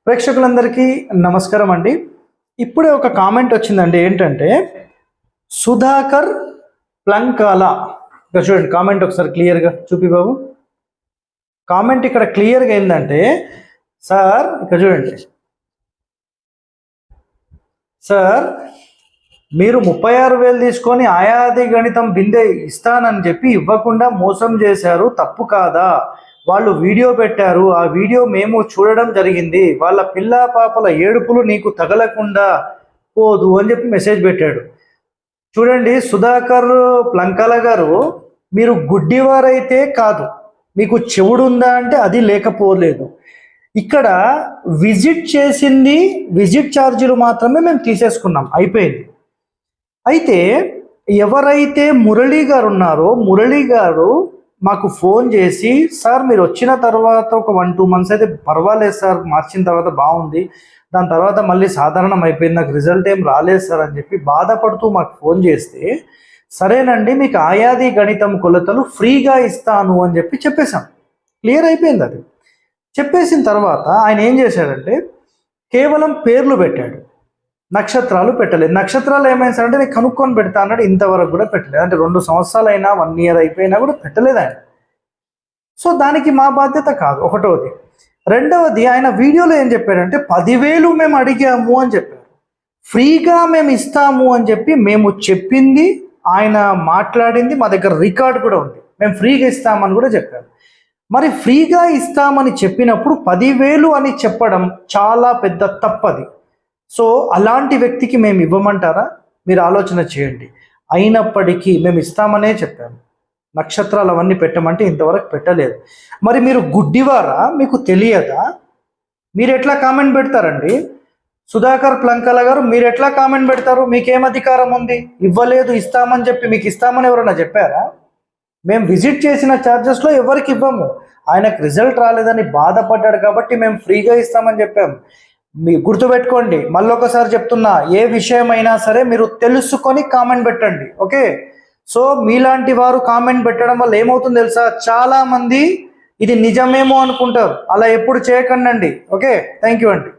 ప్రేక్షకులందరికీ నమస్కారం అండి. ఇప్పుడే ఒక కామెంట్ వచ్చిందండి. ఏంటంటే సుధాకర్ ప్లంకాల, ఇక్కడ చూడండి కామెంట్ ఒకసారి క్లియర్గా చూపి బాబు. కామెంట్ ఇక్కడ క్లియర్గా ఏంటంటే, సార్ ఇక్కడ చూడండి, సార్ మీరు 36,000 తీసుకొని ఆయాది గణితం బిందె ఇస్తానని చెప్పి ఇవ్వకుండా మోసం చేశారు, తప్పు కాదా? వాళ్ళు వీడియో పెట్టారు, ఆ వీడియో మేము చూడడం జరిగింది, వాళ్ళ పిల్ల పాపల ఏడుపులు నీకు తగలకుండా పోదు అని చెప్పి మెసేజ్ పెట్టాడు. చూడండి సుధాకర్ ప్లంకాల గారు, మీరు గుడ్డివారైతే కాదు, మీకు చెవుడు ఉందా అంటే అది లేకపోలేదు. ఇక్కడ విజిట్ చేసింది, విజిట్ ఛార్జీలు మాత్రమే మేము తీసేసుకున్నాం, అయిపోయింది. అయితే ఎవరైతే మురళీ గారు ఉన్నారో, మురళీ గారు మాకు ఫోన్ చేసి, సార్ మీరు వచ్చిన తర్వాత ఒక 1-2 months అయితే పర్వాలేదు సార్, మార్చిన తర్వాత బాగుంది, దాని తర్వాత మళ్ళీ సాధారణం అయిపోయింది, నాకు రిజల్ట్ ఏం రాలేదు సార్ అని చెప్పి బాధపడుతూ మాకు ఫోన్ చేస్తే, సరేనండి మీకు ఆయాది గణితం కొలతలు ఫ్రీగా ఇస్తాను అని చెప్పి చెప్పేశాం. క్లియర్ అయిపోయింది. అది చెప్పేసిన తర్వాత ఆయన ఏం చేశాడంటే కేవలం పేర్లు పెట్టాడు, నక్షత్రాలు పెట్టలేదు. నక్షత్రాలు ఏమైనా సరే అంటే నేను కనుక్కొని పెడతా అన్నాడు, ఇంతవరకు కూడా పెట్టలేదు. అంటే 2 సంవత్సరాలు అయినా 1 year అయిపోయినా కూడా పెట్టలేదు ఆయన. సో దానికి మా బాధ్యత కాదు, ఒకటోది. రెండవది, ఆయన వీడియోలో ఏం చెప్పాడంటే 10,000 మేము అడిగాము అని చెప్పారు, ఫ్రీగా మేము ఇస్తాము అని చెప్పి. మేము చెప్పింది, ఆయన మాట్లాడింది మా దగ్గర రికార్డ్ కూడా ఉంది, మేము ఫ్రీగా ఇస్తామని కూడా చెప్పాము. మరి ఫ్రీగా ఇస్తామని చెప్పినప్పుడు 10,000 అని చెప్పడం చాలా పెద్ద తప్పది. సో అలాంటి వ్యక్తికి మేము ఇవ్వమంటారా? మీరు ఆలోచన చేయండి. అయినప్పటికీ మేము ఇస్తామనే చెప్పాము, నక్షత్రాలు అవన్నీ పెట్టమంటే ఇంతవరకు పెట్టలేదు. మరి మీరు గుడ్డివారా? మీకు తెలియదా? మీరు ఎట్లా కామెంట్ పెడతారండి? సుధాకర్ ప్లంకాల గారు, మీరు ఎట్లా కామెంట్ పెడతారు? మీకేం అధికారం ఉంది? ఇవ్వలేదు ఇస్తామని చెప్పి మీకు ఇస్తామని ఎవరైనా చెప్పారా? మేము విజిట్ చేసిన ఛార్జెస్లో ఎవరికి ఇవ్వము. ఆయనకు రిజల్ట్ రాలేదని బాధపడ్డాడు కాబట్టి మేము ఫ్రీగా ఇస్తామని చెప్పాము. మీ గుర్తుపెట్టుకోండి, మళ్ళీ ఒకసారి చెప్తున్నా, ఏ విషయమైనా సరే మీరు తెలుసుకొని కామెంట్ పెట్టండి, ఓకే? సో మీలాంటి వారు కామెంట్ పెట్టడం వల్ల ఏమవుతుందో తెలుసా, చాలా మంది ఇది నిజమేమో అనుకుంటారు. అలా ఎప్పుడు చేయకండి, ఓకే? థ్యాంక్ యూ అండి.